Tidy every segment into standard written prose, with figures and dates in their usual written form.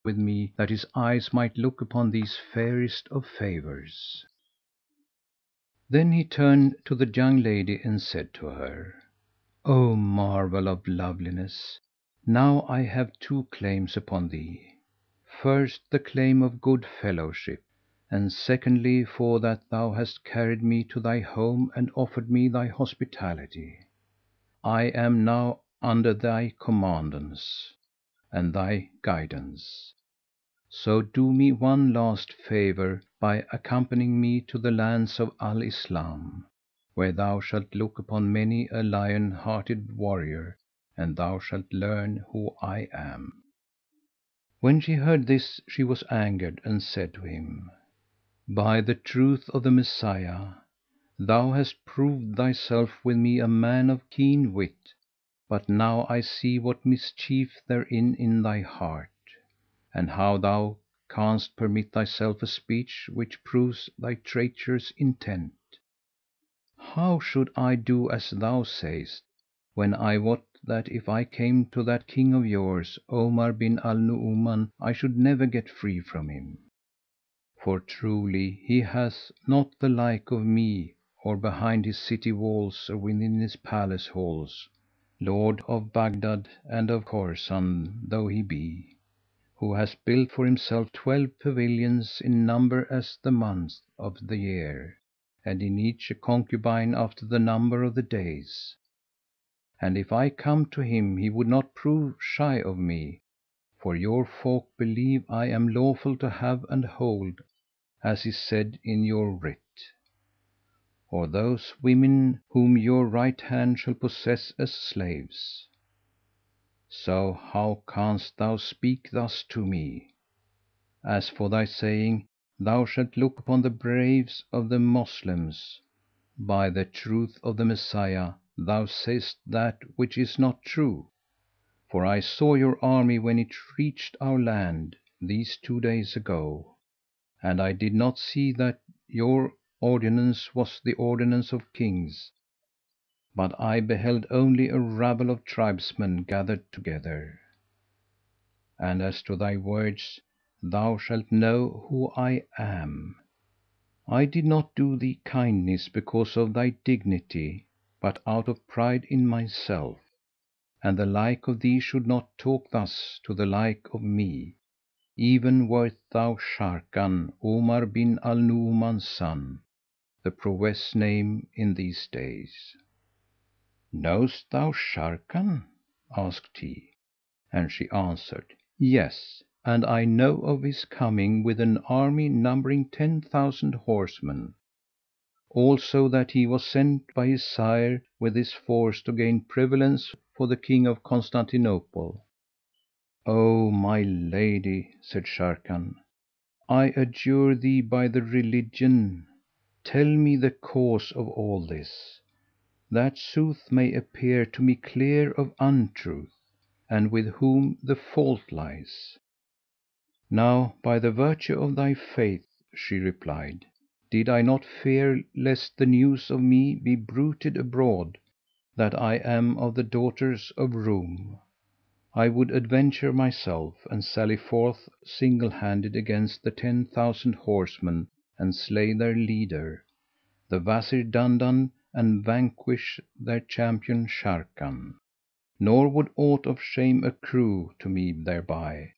with me that his eyes might look upon these fairest of favours." Then he turned to the young lady and said to her, "O marvel of loveliness, now I have two claims upon thee. First, the claim of good fellowship, and secondly, for that thou hast carried me to thy home and offered me thy hospitality. I am now under thy commandance and thy guidance. So do me one last favour by accompanying me to the lands of Al Islam, where thou shalt look upon many a lion hearted warrior, and thou shalt learn who I am." When she heard this, she was angered and said to him, "By the truth of the Messiah, thou hast proved thyself with me a man of keen wit, but now I see what mischief therein in thy heart, and how thou canst permit thyself a speech which proves thy traitorous intent. How should I do as thou sayest, when I wot that if I came to that King of yours, Omar bin al Nu'uman, I should never get free from him? For truly he hath not the like of me, or behind his city walls or within his palace halls, Lord of Baghdad and of Khorasan though he be, who has built for himself 12 pavilions in number as the months of the year, and in each a concubine after the number of the days. And if I come to him he would not prove shy of me, for your folk believe I am lawful to have and hold, as is said in your writ, or those women whom your right hand shall possess as slaves. So how canst thou speak thus to me? As for thy saying, thou shalt look upon the braves of the Moslems, by the truth of the Messiah, thou sayest that which is not true. For I saw your army when it reached our land, these 2 days ago, and I did not see that your ordinance was the ordinance of kings, but I beheld only a rabble of tribesmen gathered together. And as to thy words, thou shalt know who I am. I did not do thee kindness because of thy dignity, but out of pride in myself; and the like of thee should not talk thus to the like of me, even wert thou Sharrkan, Omar bin al Nu'uman's son, the prowess name in these days." "Knowest thou Sharrkan?" asked he, and she answered, "Yes, and I know of his coming with an army numbering 10,000 horsemen; also that he was sent by his sire with this force to gain prevalence for the King of Constantinople." "O my lady," said Sharrkan, "I adjure thee by the Religion, tell me the cause of all this, that sooth may appear to me clear of untruth, and with whom the fault lies." "Now by the virtue of thy faith," she replied, "did I not fear lest the news of me be bruited abroad that I am of the daughters of Roum, I would adventure myself and sally forth single handed against the 10,000 horsemen and slay their leader, the Wazir Dandan, and vanquish their champion Sharrkan. Nor would aught of shame accrue to me thereby,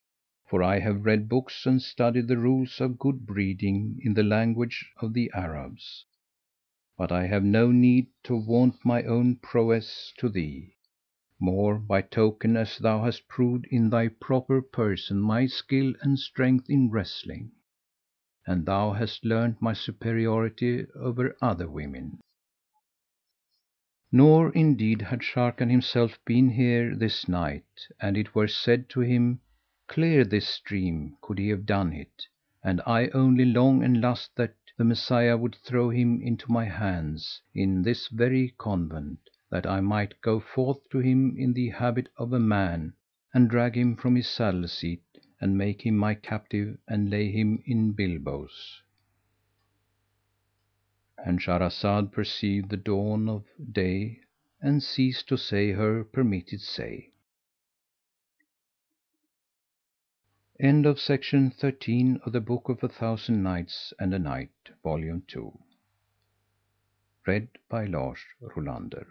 for I have read books and studied the rules of good breeding in the language of the Arabs. But I have no need to vaunt my own prowess to thee, more by token as thou hast proved in thy proper person my skill and strength in wrestling, and thou hast learnt my superiority over other women." Nor indeed had Sharrkan himself been here this night, and it were said to him, "Clear this stream," could he have done it; and I only long and lust that the Messiah would throw him into my hands in this very convent, that I might go forth to him in the habit of a man and drag him from his saddle seat and make him my captive and lay him in bilboes."—And Shahrazad perceived the dawn of day and ceased to say her permitted say. End of Section 13 of the Book of a Thousand Nights and a Night, Volume 2. Read by Lars Rolander.